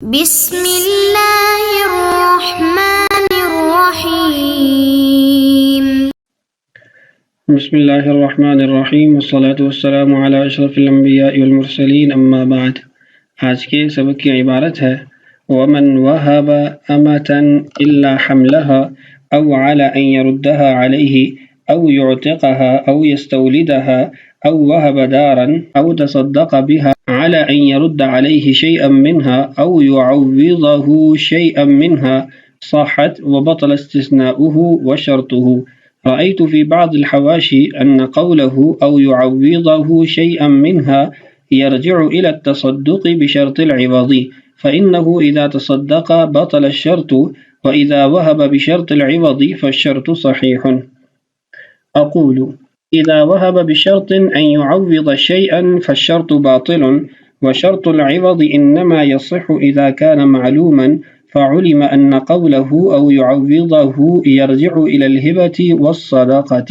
بسم اللہ الرحمن الرحیم بسم اللہ الرحمن الرحیم والصلاة والسلام علی اشرف الانبیاء والمرسلین اما بعد۔ آج کے سبق کی عبارت ہے وَمَنْ وَهَبَ أَمَةً إِلَّا حَمْلَهَا أَوْ عَلَى أَنْ يَرُدَّهَا عَلَيْهِ أَوْ يُعْتِقَهَا أَوْ يَسْتَوْلِدَهَا أَوْ وَهَبَ دَارًا أَوْ تَصَدَّقَ بِهَا على أن يرد عليه شيئا منها أو يعوضه شيئا منها صحت وبطل استثناؤه وشرطه. رأيت في بعض الحواشي أن قوله أو يعوضه شيئا منها يرجع إلى التصدق بشرط العوض، فإنه إذا تصدق بطل الشرط، وإذا وهب بشرط العوض فالشرط صحيح. أقول إذا وهب بشرط أن يعوض شيئا فالشرط باطل، وشرط العوض إنما يصح إذا كان معلوما، فعلم أن قوله أو يعوضه يرجع إلى الهبة والصدقة.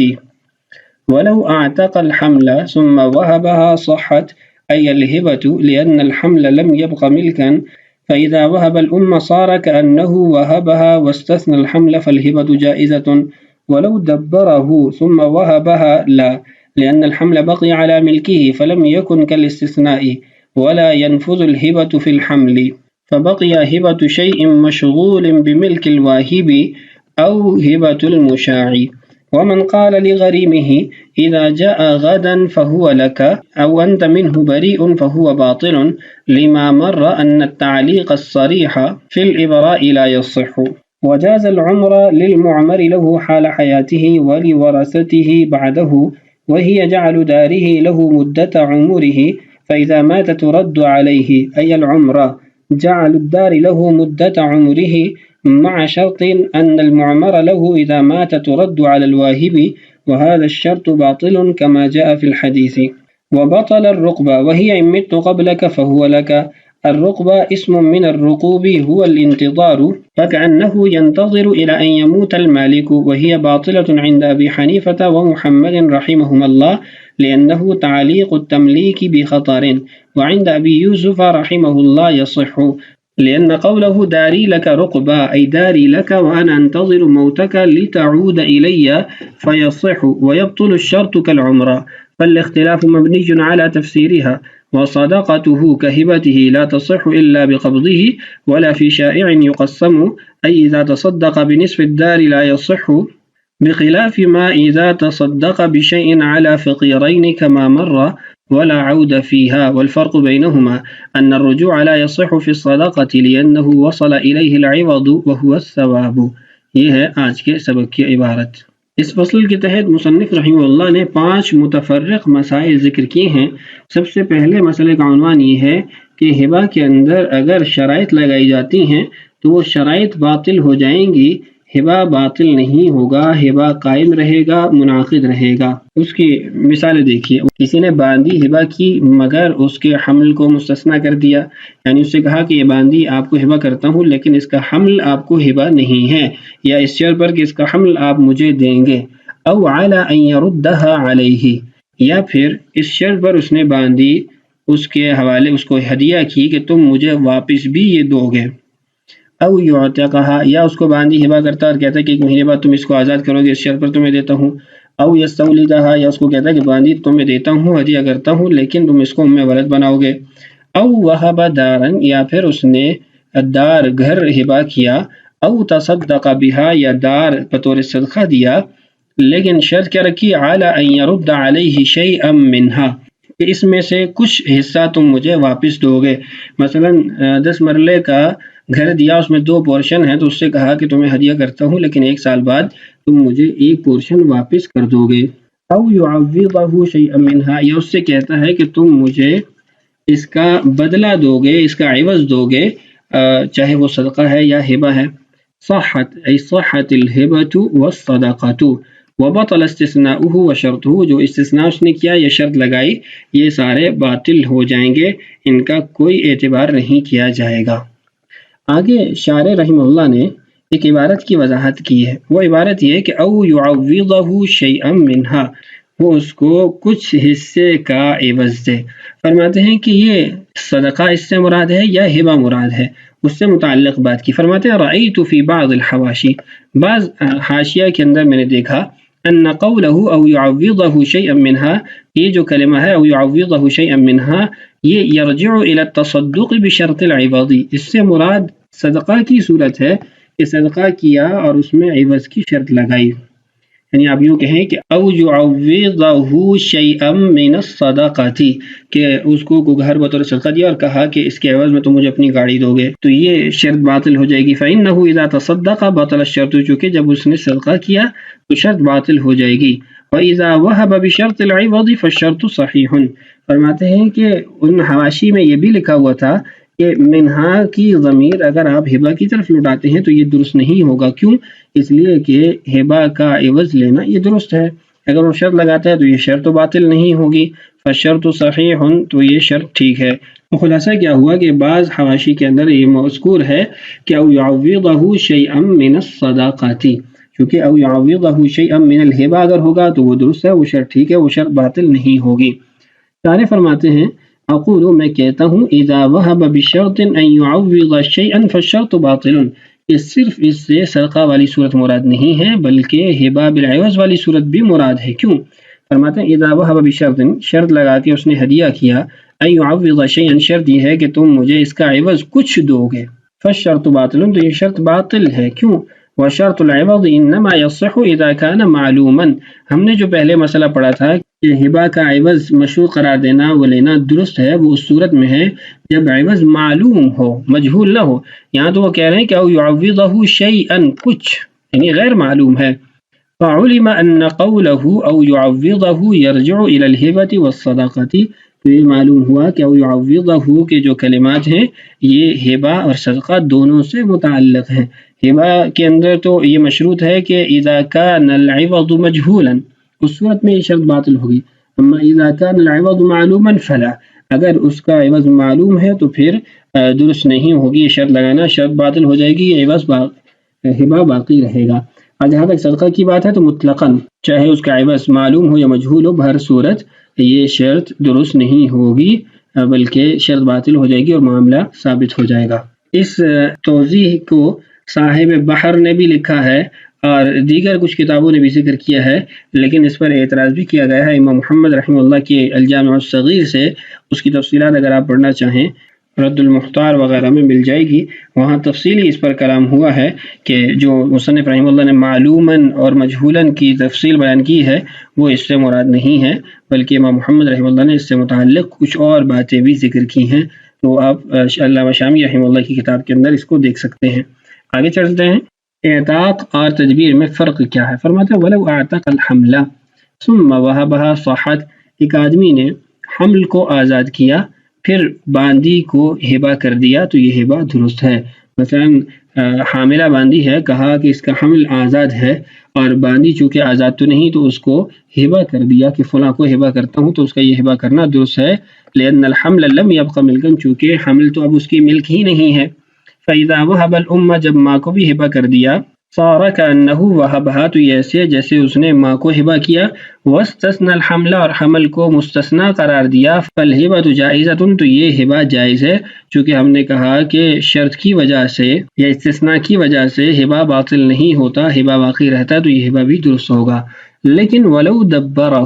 ولو أعتق الحمل ثم وهبها صحت أي الهبة، لأن الحمل لم يبق ملكا، فإذا وهب الأم صار كأنه وهبها واستثنى الحمل فالهبة جائزة. ولو دبره ثم وهبها لا، لأن الحمل بقي على ملكه فلم يكن كالاستثناء، ولا ينفذ الهبة في الحمل، فبقي هبة شيء مشغول بملك الواهب أو هبة المشاع. ومن قال لغريمه إذا جاء غدا فهو لك أو أنت منه بريء فهو باطل، لما مر أن التعليق الصريح في الإبراء لا يصح. وجاز العمر للمعمر له حال حياته ولورثته بعده، وهي جعل داره له مدة عمره، فإذا مات ترد عليه أي العمر، جعل الدار له مدة عمره، مع شرط أن المعمر له إذا مات ترد على الواهب، وهذا الشرط باطل كما جاء في الحديث. وبطل الرقبة، وهي إن مت قبلك فهو لك. الرقبة اسم من الرقوب هو الانتظار، فكأنه ينتظر إلى أن يموت المالك، وهي باطلة عند أبي حنيفة ومحمد رحمهما الله، لأنه تعليق التمليك بخطر، وعند أبي يوسف رحمه الله يصح، لأن قوله داري لك رقبة أي داري لك وأنا أنتظر موتك لتعود إلي فيصح. ويبطل الشرط كالعمرة، فالاختلاف مبني على تفسيرها. وصدقته كهبته لا تصح إلا بقبضه، ولا في شائع يقسم، أي إذا تصدق بنصف الدار لا يصح، بخلاف ما إذا تصدق بشيء على فقيرين كما مر، ولا عود فيها. والفرق بينهما أن الرجوع لا يصح في الصدقة لأنه وصل إليه العوض وهو الثواب. یہ ہے آج کے سبق کی عبارت۔ اس فصل کے تحت مصنف رحمہ اللہ نے 5 متفرق مسائل ذکر کیے ہیں۔ سب سے پہلے مسئلے کا عنوان یہ ہے کہ ہبہ کے اندر اگر شرائط لگائی جاتی ہیں تو وہ شرائط باطل ہو جائیں گی، ہبہ باطل نہیں ہوگا، ہبہ قائم رہے گا، منعقد رہے گا۔ اس کی مثال دیکھیے، کسی نے باندی ہبہ کی مگر اس کے حمل کو مستثنی کر دیا، یعنی اس سے کہا کہ یہ باندی آپ کو ہبہ کرتا ہوں لیکن اس کا حمل آپ کو ہبہ نہیں ہے، یا اس شرط پر کہ اس کا حمل آپ مجھے دیں گے۔ او علی ان یردها علیہ، یا پھر اس شرط پر اس نے باندی اس کے حوالے اس کو ہدیہ کی کہ تم مجھے واپس بھی یہ دو گے۔ او یعتقها، یا اس کو باندی ہبہ کرتا اور کہتا ہے کہ 1 مہینے بعد تم اس کو آزاد کرو گے، اس شرط پر تمہیں دیتا ہوں۔ او یستولدها، یا اس کو کہتا ہے کہ باندی تمہیں دیتا ہوں، ہدیہ کرتا ہوں، لیکن تم اس کو ام ولد بناؤ گے۔ او وہب دارا، یا پھر اس نے دار گھر ہبہ کیا، او تصدق بها، یا دار بطور صدقہ دیا، لیکن شرط کیا رکھی؟ علی ان یرد علیہ شیئا منها، کہ اس میں سے کچھ حصہ تم مجھے واپس دو گے۔ مثلا 10 مرلے کا گھر دیا، اس میں 2 پورشن ہیں، تو اس سے کہا کہ تمہیں ہدیہ کرتا ہوں لیکن 1 سال بعد تم مجھے 1 پورشن واپس کر دو گے۔ او یعوضہ شیئا منها، یا اس سے کہتا ہے کہ تم مجھے اس کا بدلہ دو گے، اس کا عوض دو گے، چاہے وہ صدقہ ہے یا ہبہ ہے۔ صحت ای صحت الہبۃ والصدقۃ، وبطل استثناؤہ وشرطہ، جو استثناء اس نے کیا یا شرط لگائی یہ سارے باطل ہو جائیں گے، ان کا کوئی اعتبار نہیں کیا جائے گا۔ آگے شارح رحمہ اللہ نے ایک عبارت کی وضاحت کی ہے، وہ عبارت یہ ہے کہ او یعوضہ شیئا منہا، وہ اس کو کچھ حصے کا عوض دے۔ فرماتے ہیں کہ یہ صدقہ اس سے مراد ہے یا ہبہ مراد ہے؟ اس سے متعلق بات کی. فرماتے ہیں رأیت فی بعض الحواشی، بعض حاشیہ کے اندر میں نے دیکھا ان قولہ او یعوضہ شیئا منها، یہ جو کلمہ ہے او یعوضہ شیئا منها یہ یرجع الی التصدق بشرط العوض، اس سے مراد صدقہ کی صورت ہے کہ صدقہ کیا اور اس میں عوض کی شرط لگائی. یعنی آپ یوں کہیں کہ او یعوضہ شیئا من الصدقۃ، کہ اس کو گھر بطور صدقہ دیا اور کہا کہ اس کے عوض میں تم مجھے اپنی گاڑی دو گے، تو یہ شرط باطل ہو جائے گی. فإنه اذا تصدق بطل الشرط، چونکہ جب اس نے صدقہ کیا تو شرط باطل ہو جائے گی. وإذا وهب بشرط العوض فالشرط صحیح. فرماتے ہیں کہ ان حواشی میں یہ بھی لکھا ہوا تھا کہ منہا کی ضمیر اگر آپ ہبہ کی طرف لوٹاتے ہیں تو یہ درست نہیں ہوگا. کیوں؟ اس لیے کہ ہبہ کا عوض لینا یہ درست ہے، اگر وہ شرط لگاتا ہے تو یہ شرط تو باطل نہیں ہوگی. فالشرط صحیح، تو یہ شرط ٹھیک ہے. تو خلاصہ کیا ہوا کہ بعض حواشی کے اندر یہ مذکور ہے کہ او یعوضہ شیئا من الصدقات، کیونکہ او یعوضہ شیئا من الہبہ اگر ہوگا تو وہ درست ہے، وہ شرط ٹھیک ہے، وہ شرط باطل نہیں ہوگی. شارح فرماتے ہیں اقول، میں کہتا ہوں اذا وهب بشرط ان يعوض شيئا فالشرط باطل، کہ صرف اس سے صدقہ والی صورت مراد نہیں ہے بلکہ ہبہ بالعوض والی صورت بھی مراد ہے. کیوں؟ فرماتے ہیں اذا وهب بشرط، شرط لگا کے اس نے ہدیہ کیا، ان يعوض شيئا، شرط یہ ہے کہ تم مجھے اس کا عوض کچھ دو گے، فالشرط باطل، تو یہ شرط باطل ہے. کیوں؟ وشرط العوض انما يصح اذا كان معلوما، ہم نے جو پہلے مسئلہ پڑھا تھا کہ ہبہ کا عوض مشروط قرار دینا وہ لینا درست ہے، وہ اس صورت میں ہے جب عوض معلوم ہو، مجہول نہ ہو. یہاں تو وہ کہہ رہے ہیں کہ او یعوضہ شیئا، کچھ یعنی غیر معلوم ہے. فعلم ان قوله او یعوضہ یرجع الى الہبۃ والصدقۃ، تو یہ معلوم ہوا کہ او یعوضہ کے جو کلمات ہیں یہ ہبہ اور صدقہ دونوں سے متعلق ہیں. ہبہ کے اندر تو یہ مشروط ہے کہ اذا كان العوض مجہولا، اس صورت میں یہ شرط باطل ہوگی. اما اذا كان العوض معلوما فلا، اگر اس کا عوض معلوم ہے تو پھر درست نہیں ہوگی یہ شرط لگانا، شرط باطل ہو جائے گی، عوض ہبہ باقی رہے گا. اور جہاں تک صدقہ کی بات ہے تو مطلقاً چاہے اس کا عوض معلوم ہو یا مجہول ہو، بہر صورت یہ شرط درست نہیں ہوگی بلکہ شرط باطل ہو جائے گی اور معاملہ ثابت ہو جائے گا. اس توضیح کو صاحب بحر نے بھی لکھا ہے اور دیگر کچھ کتابوں نے بھی ذکر کیا ہے، لیکن اس پر اعتراض بھی کیا گیا ہے امام محمد رحمہ اللہ کے الجامع الصغیر سے. اس کی تفصیلات اگر آپ پڑھنا چاہیں رد المختار وغیرہ میں مل جائے گی، وہاں تفصیلی اس پر کلام ہوا ہے کہ جو مصنف رحمہ اللہ نے معلوماً اور مجہولاً کی تفصیل بیان کی ہے وہ اس سے مراد نہیں ہے، بلکہ امام محمد رحمہ اللہ نے اس سے متعلق کچھ اور باتیں بھی ذکر کی ہیں. تو آپ علامہ شامی رحمہ اللہ کی کتاب کے اندر اس کو دیکھ سکتے ہیں. آگے چلتے ہیں. اعتاق اور تدبیر میں فرق کیا ہے؟ فرماتے ہیں وَلَوْ أَعْتَقَ الْحَمْلَ ثُمَّ وَهَبَهَا صَحَّتْ، ایک آدمی نے حمل کو آزاد کیا پھر باندی کو ہبہ کر دیا تو یہ ہبہ درست ہے. مثلا حاملہ باندی ہے، کہا کہ اس کا حمل آزاد ہے اور باندی چونکہ آزاد تو نہیں تو اس کو ہبہ کر دیا کہ فلاں کو ہبہ کرتا ہوں، تو اس کا یہ ہبہ کرنا درست ہے. لأن الحمل لم يبق ملکا، چونکہ حمل تو اب اس کی ملک ہی نہیں ہے. فإذا وهب الأم، جب ماں کو بھی ہبہ کر دیا، صار كأنه وهبها، تو ایسے جیسے اس نے ماں کو ہبہ کیا. واستثنى الحمل، اور حمل کو مستثنا قرار دیا. فالہبۃ جائزۃ، تو یہ ہبہ جائز ہے، چونکہ ہم نے کہا کہ شرط کی وجہ سے یا استثناء کی وجہ سے ہبہ باطل نہیں ہوتا، ہبہ باقی رہتا، تو یہ ہبہ بھی درست ہوگا. لیکن ولو دبرہ،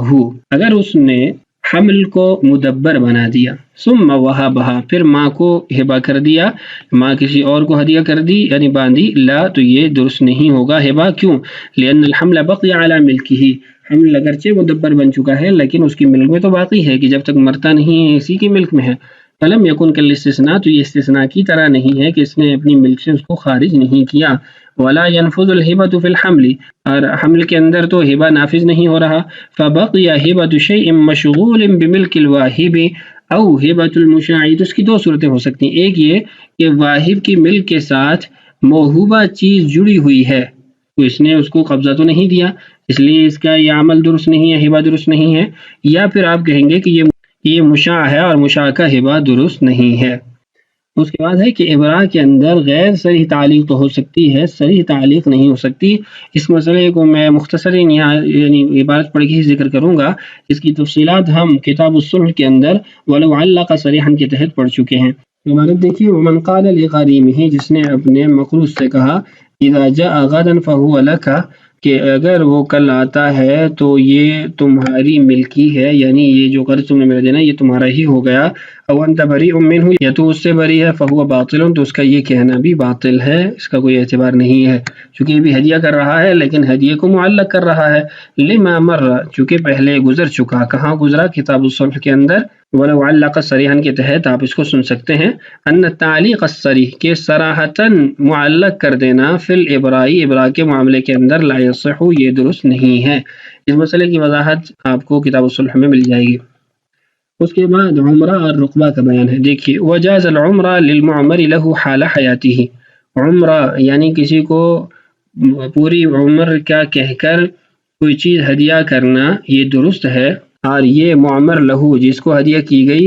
اگر اس نے حمل کو مدبر بنا دیا، ثم وہبہا، پھر ماں کو ہبہ کر دیا، ماں کسی اور کو ہدیہ کر دی یعنی باندھی، لا، تو یہ درست نہیں ہوگا ہبہ. کیوں؟ لأن الحمل بقي على ملکہ، حمل اگرچہ مدبر بن چکا ہے لیکن اس کی ملک میں تو باقی ہے کہ جب تک مرتا نہیں ہے اسی کی ملک میں ہے. فلم یکن کالاستثناء، تو یہ استثناء کی طرح نہیں ہے کہ اس نے اپنی ملک سے اس کو خارج نہیں کیا. ولا ينفذ الهبة في الحمل، اور حمل کے اندر تو ہبہ نافذ نہیں ہو رہا. فبقي هبة شيء مشغول بملك الواهب او ہبۃ المشاع، تو اس کی دو صورتیں ہو سکتی ہیں. ایک یہ کہ واہب کی ملک کے ساتھ موہوبہ چیز جڑی ہوئی ہے، تو اس نے اس کو قبضہ تو نہیں دیا اس لیے اس کا یہ عمل درست نہیں ہے، ہبہ درست نہیں ہے. یا پھر آپ کہیں گے کہ یہ مشاع ہے اور مشاع کا ہبہ درست نہیں ہے. اس کے بعد ہے کہ ابراء کے اندر غیر صریح تعلیق تو ہو سکتی ہے، صریح تعلیق نہیں ہو سکتی. اس مسئلے کو میں مختصراً یعنی عبارت پڑھ کے ہی ذکر کروں گا. اس کی تفصیلات ہم کتاب الصلح کے اندر ولو علق صریحا کے تحت پڑھ چکے ہیں. عبارت دیکھیے، ومن قال لغریمہ، جس نے اپنے مقروض سے کہا، اذا جاء غدا فهو لك، کہ اگر وہ کل آتا ہے تو یہ تمہاری ملکی ہے، یعنی یہ جو قرض تم نے میرا دینا یہ تمہارا ہی ہو گیا، او انت بریء منہ، یا تو اس سے بری ہے، فهو باطل، تو اس کا یہ کہنا بھی باطل ہے، اس کا کوئی اعتبار نہیں ہے، چونکہ یہ بھی ہدیہ کر رہا ہے لیکن ہدیے کو معلق کر رہا ہے، لما مر، چونکہ پہلے گزر چکا، کہاں گزرا؟ کتاب الصلح کے اندر، ولو علق صریحا کے تحت آپ اس کو سن سکتے ہیں، ان تعلیق الصریح کے صراحتاً معلق کر دینا، فی الابرائی، ابراء کے معاملے کے اندر، لا یصح، یہ درست نہیں ہے۔ اس مسئلے کی وضاحت آپ کو کتاب الصلح میں مل جائے گی۔ اس کے بعد عمرہ اور رقبہ کا بیان ہے، دیکھیے، وجاز العمرہ للمعمر له حال حیاتہ، عمرہ یعنی کسی کو پوری عمر کا کہہ کر کوئی چیز ہدیہ کرنا یہ درست ہے، اور یہ معمر لہو جس کو ہدیہ کی گئی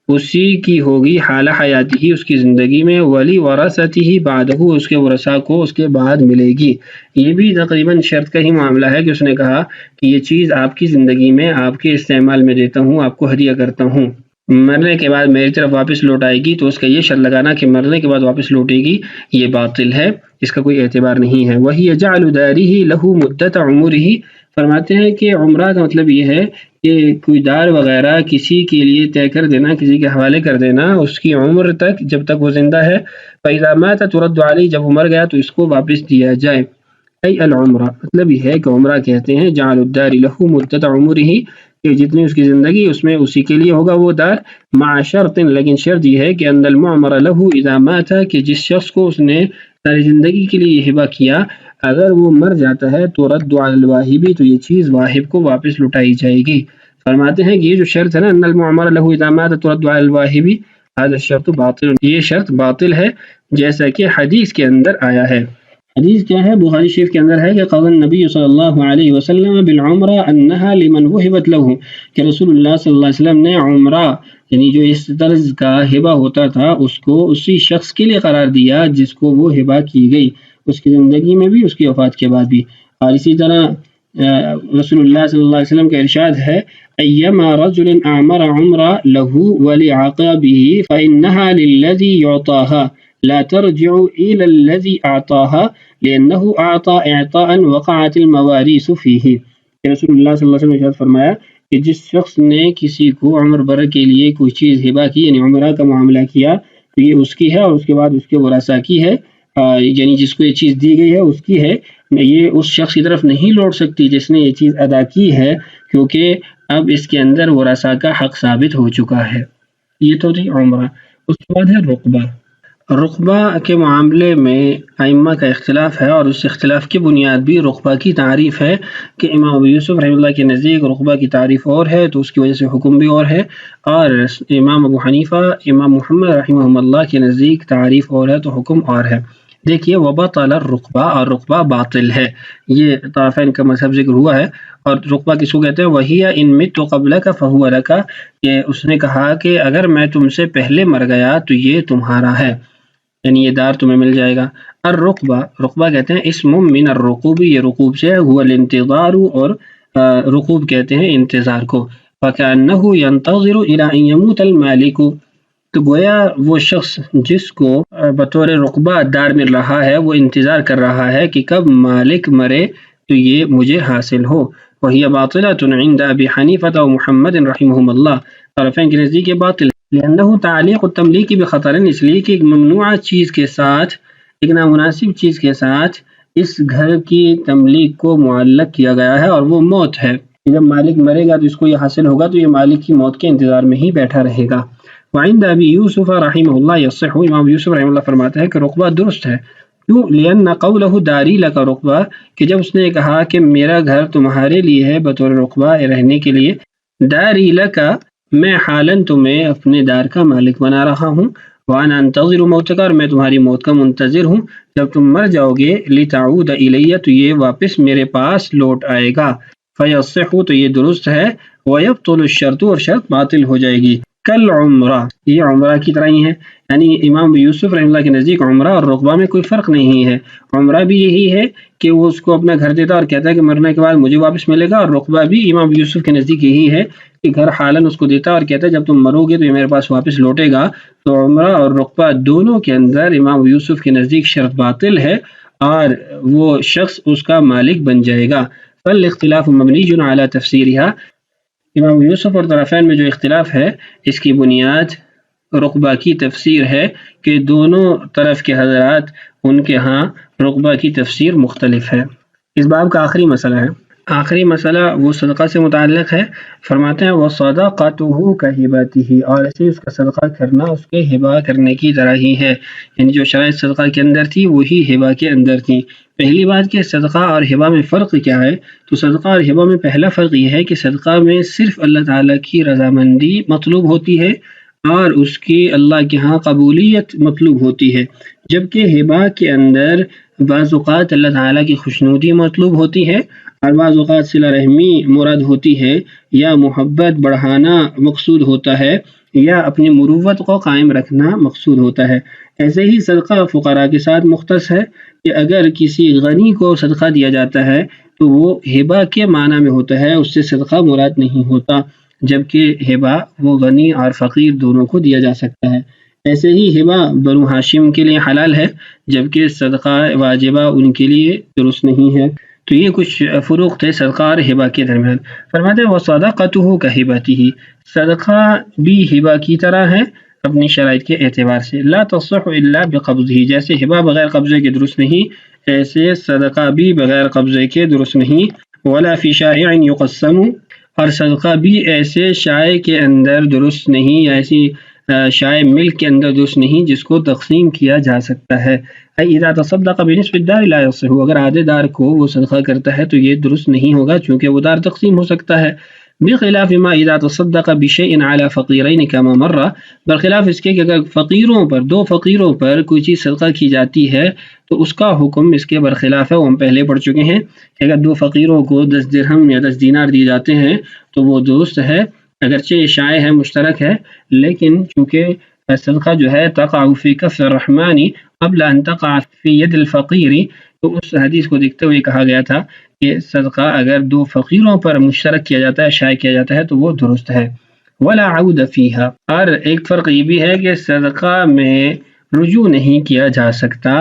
اسی کی ہوگی حال حیاتی، اس کی زندگی میں، ولی ورثتہ بعدہ، اس کے ورثاء کو اس کے بعد ملے گی۔ یہ بھی تقریباً شرط کا ہی معاملہ ہے کہ اس نے کہا کہ یہ چیز آپ کی زندگی میں آپ کے استعمال میں دیتا ہوں، آپ کو ہدیہ کرتا ہوں، مرنے کے بعد میری طرف واپس لوٹ آئے گی، تو اس کا یہ شرط لگانا کہ مرنے کے بعد واپس لوٹے گی یہ باطل ہے، اس کا کوئی اعتبار نہیں ہے۔ وہی جعل دارہ لہ مدت عمرہ، فرماتے ہیں کہ عمرہ کا مطلب یہ ہے کہ کوئی دار وغیرہ کسی کے لیے طے کر دینا، کسی کے حوالے کر دینا اس کی عمر تک، جب تک وہ زندہ ہے، فإذا مات ترد علیہ، جب وہ مر گیا تو اس کو واپس دیا جائے۔ ای العمرہ، مطلب یہ ہے کہ عمرہ کہتے ہیں جعل الدار لہ مدت عمرہ، کہ جتنی اس کی زندگی اس میں اسی کے لیے ہوگا وہ دار، مع شرط، لیکن شرط یہ ہے کہ ان المعمر لہ اذا مات، کہ جس شخص کو اس نے ساری زندگی کے لیے یہ ہبہ کیا، اگر وہ مر جاتا ہے تو رد علی الواہب، تو یہ چیز واہب کو واپس لٹائی جائے گی۔ فرماتے ہیں کہ یہ جو شرط ہے نا، ان المعمر لہ اذا مات ترد علی الواہب، هذا الشرط باطل، یہ شرط باطل ہے، جیسا کہ حدیث کے اندر آیا ہے۔ حدیث کیا ہے؟ بخاری شریف کے اندر ہے کہ قال النبی صلی اللہ علیہ وسلم بالعمرہ انہا لمن وہبت لہ، کہ رسول اللہ صلی اللہ علیہ وسلم نے عمرہ یعنی جو اس طرز کا ہبہ ہوتا تھا اس کو اسی شخص کے لیے قرار دیا جس کو وہ ہبہ کی گئی، اس کی زندگی میں بھی اس کی وفات کے بعد بھی۔ اور اسی طرح رسول اللہ صلی اللہ علیہ وسلم کا ارشاد ہے، ایما رجل اعمر عمرہ لہ ولعقبہ فإنہا للذی یعطاها لا ترجع إلى الذي أعطاها لأنه أعطى إعطاء وقعت المواريث فيه۔ رسول اللہ صلی اللہ علیہ وسلم نے ارشاد فرمایا کہ جس شخص نے کسی کو عمر بھر کے لیے کوئی چیز ہبہ کی، یعنی عمرہ کا معاملہ کیا، تو یہ اس کی ہے، اور اس کے بعد اس کے ورثاء کی ہے، یعنی جس کو یہ چیز دی گئی ہے اس کی ہے، یہ اس شخص کی طرف نہیں لوٹ سکتی جس نے یہ چیز ادا کی ہے، کیونکہ اب اس کے اندر ورثاء کا حق ثابت ہو چکا ہے۔ یہ تو تھی عمرہ۔ اس کے بعد ہے رقبہ۔ رقبہ کے معاملے میں ائمہ کا اختلاف ہے، اور اس اختلاف کی بنیاد بھی رقبہ کی تعریف ہے کہ امام ابو یوسف رحمہ اللہ کے نزدیک رقبہ کی تعریف اور ہے تو اس کی وجہ سے حکم بھی اور ہے، اور امام ابو حنیفہ، امام محمد رحمہ اللہ کے نزدیک تعریف اور ہے تو حکم اور ہے۔ دیکھیے، وبطل الرقبہ، اور رقبہ باطل ہے، یہ طرفین کا مذہب ذکر ہوا ہے۔ اور رقبہ کس کو کہتے ہیں؟ وہی ان مت قبلک فہو لک، کہ اس نے کہا کہ اگر میں تم سے پہلے مر گیا تو یہ تمہارا ہے، یعنی یہ دار تمہیں مل جائے گا۔ الرقبہ، رقبہ کہتے ہیں اسم من الرقوب، یہ رقوب سے ہے، هو الانتظار، اور رقوب کہتے ہیں انتظار کو، فکأنہ ینتظر الی ان یموت المالک، تو گویا وہ شخص جس کو بطور رقبہ دار مل رہا ہے وہ انتظار کر رہا ہے کہ کب مالک مرے تو یہ مجھے حاصل ہو۔ وہی باطلۃ عند ابی حنیفہ و محمد رحمہم اللہ، طرفین کے نزدیک یہ باطل، لأنہ تعلیق التملیک بخطر، اس لیے کہ ایک ممنوعہ چیز کے ساتھ، ایک نامناسب چیز کے ساتھ اس گھر کی تملیک کو معلق کیا گیا ہے، اور وہ موت ہے۔ جب مالک مرے گا تو اس کو یہ حاصل ہوگا، تو یہ مالک کی موت کے انتظار میں ہی بیٹھا رہے گا۔ وعند ابی یوسف رحمہ اللہ یصح، امام یوسف رحمہ اللہ فرماتے ہیں کہ رقبہ درست ہے، کیوں؟ لأن قولہ داری لک رقبہ، کہ جب اس نے کہا کہ میرا گھر تمہارے لیے ہے بطور رقبہ رہنے کے لیے، داری لک، میں حالن تمہیں اپنے دار کا مالک بنا رہا ہوں، وانا انتظر موتک، اور میں تمہاری موت کا منتظر ہوں، جب تم مر جاؤ گے، لتعود الیہ، تو یہ واپس میرے پاس لوٹ آئے گا، فیصح، تو یہ درست ہے، ویبطل الشرط، اور شرط باطل ہو جائے گی۔ کل عمرہ، یہ عمرہ کی طرح ہی ہے، یعنی امام یوسف رحمہ اللہ کے نزدیک عمرہ اور رقبہ میں کوئی فرق نہیں ہے۔ عمرہ بھی یہی ہے کہ وہ اس کو اپنا گھر دیتا اور کہتا ہے کہ مرنے کے بعد مجھے واپس ملے گا، اور رقبہ بھی امام یوسف کے نزدیک یہی ہے کہ گھر حالاً اس کو دیتا اور کہتا ہے جب تم مرو گے تو یہ میرے پاس واپس لوٹے گا۔ تو عمرہ اور رقبہ دونوں کے اندر امام یوسف کے نزدیک شرط باطل ہے اور وہ شخص اس کا مالک بن جائے گا۔ فالاختلاف مبنی علی تفسیرها، امام یوسف اور طرفین میں جو اختلاف ہے اس کی بنیاد رقبہ کی تفسیر ہے کہ دونوں طرف کے حضرات ان کے ہاں رقبہ کی تفسیر مختلف ہے۔ اس باب کا آخری مسئلہ ہے، آخری مسئلہ وہ صدقہ سے متعلق ہے۔ فرماتے ہیں وَصَدَقَتُهُ كَهِبَتِهِ، اور ایسے اس کا صدقہ کرنا اس کے ہبہ کرنے کی طرح ہی ہے، یعنی جو شرائط صدقہ کے اندر تھی وہی ہبہ کے اندر تھی۔ پہلی بات کہ صدقہ اور ہبہ میں فرق کیا ہے، تو صدقہ اور ہبہ میں پہلا فرق یہ ہے کہ صدقہ میں صرف اللہ تعالیٰ کی رضامندی مطلوب ہوتی ہے اور اس کی اللہ کے ہاں قبولیت مطلوب ہوتی ہے، جبکہ ہبہ کے اندر بعض اوقات اللہ تعالیٰ کی خوشنودی مطلوب ہوتی ہے اور بعض اوقات صلہ رحمی مراد ہوتی ہے، یا محبت بڑھانا مقصود ہوتا ہے، یا اپنی مروت کو قائم رکھنا مقصود ہوتا ہے۔ ایسے ہی صدقہ فقراء کے ساتھ مختص ہے کہ اگر کسی غنی کو صدقہ دیا جاتا ہے تو وہ ہبہ کے معنی میں ہوتا ہے، اس سے صدقہ مراد نہیں ہوتا، جبکہ ہبہ وہ غنی اور فقیر دونوں کو دیا جا سکتا ہے۔ ایسے ہی ہبہ بنو ہاشم کے لیے حلال ہے جبکہ صدقہ واجبہ ان کے لیے درست نہیں ہے۔ تو یہ کچھ فروق تھے صدقہ اور ہبہ کے درمیان۔ فرماتے ہیں وَصَدَقَتُهُ كَهِبَتِهِ، صدقہ بھی ہبہ کی طرح ہے اپنی شرائط کے اعتبار سے، لا تصح الا بقبضه، جیسے ہبہ بغیر قبضے کے درست نہیں ایسے صدقہ بھی بغیر قبضے کے درست نہیں۔ ولا فی شائع یقسم، اور صدقہ بھی ایسے شائع کے اندر درست نہیں، یا ایسی شائع ملک کے اندر درست نہیں جس کو تقسیم کیا جا سکتا ہے۔ اذا تصدق بنصف الدار لا يصح، اگر آدھے دار کو وہ صدقہ کرتا ہے تو یہ درست نہیں ہوگا چونکہ وہ دار تقسیم ہو سکتا ہے۔ بخلاف ما اذا تصدق بشيء على فقيرين كما مر، برخلاف اس کے کہ اگر فقیروں پر، دو فقیروں پر کوئی چیز صدقہ کی جاتی ہے تو اس کا حکم اس کے برخلاف ہے، وہ ہم پہلے پڑھ چکے ہیں کہ اگر دو فقیروں کو 10 درہم یا 10 دینار دیے جاتے ہیں تو وہ درست ہے، اگرچہ یہ شائع ہے، مشترک ہے، لیکن چونکہ صدقہ جو ہے تقع فی کف الرحمن قبل ان تقع فی ید الفقیر، تو اس حدیث کو دیکھتے ہوئے کہا گیا تھا کہ صدقہ اگر دو فقیروں پر مشترک کیا جاتا ہے، شائع کیا جاتا ہے تو وہ درست ہے۔ ولا عود فیہا، اور ایک فرق یہ بھی ہے کہ صدقہ میں رجوع نہیں کیا جا سکتا،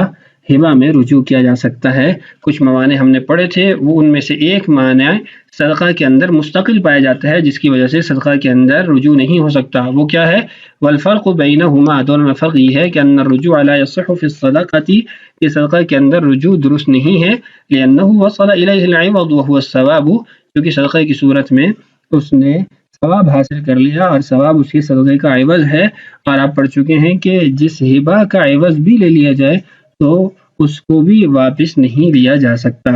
ہبہ میں رجوع کیا جا سکتا ہے۔ کچھ موانع ہم نے پڑھے تھے، وہ ان میں سے ایک مانع صدقہ کے اندر مستقل پایا جاتا ہے جس کی وجہ سے صدقہ کے اندر رجوع نہیں ہو سکتا، وہ کیا ہے؟ والفرق بینہما، دونوں میں فرق یہ ہے کہ ان الرجوع لا يصح فی الصدقۃ، کہ صدقہ کے اندر رجوع درست نہیں ہے، لأنہ وصل الیہ العوض وهو الثواب، کیونکہ صدقہ کی صورت میں اس نے ثواب حاصل کر لیا اور ثواب اس کے صدقے کا عوض ہے، اور آپ پڑھ چکے ہیں کہ جس ہبہ کا عوض بھی لے لیا جائے تو اس کو بھی واپس نہیں لیا جا سکتا،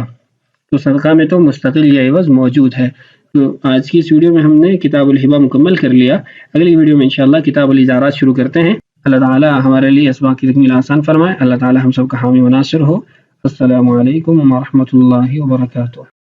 تو صدقہ میں تو مستقل یہ عوض موجود ہے۔ تو آج کی اس ویڈیو میں ہم نے کتاب الہبہ مکمل کر لیا، اگلی ویڈیو میں انشاءاللہ کتاب الاجارات شروع کرتے ہیں۔ اللہ تعالی ہمارے لیے اسباق کی تکمیل آسان فرمائے، اللہ تعالی ہم سب کا حامی و ناصر ہو۔ السلام علیکم ورحمۃ اللہ وبرکاتہ۔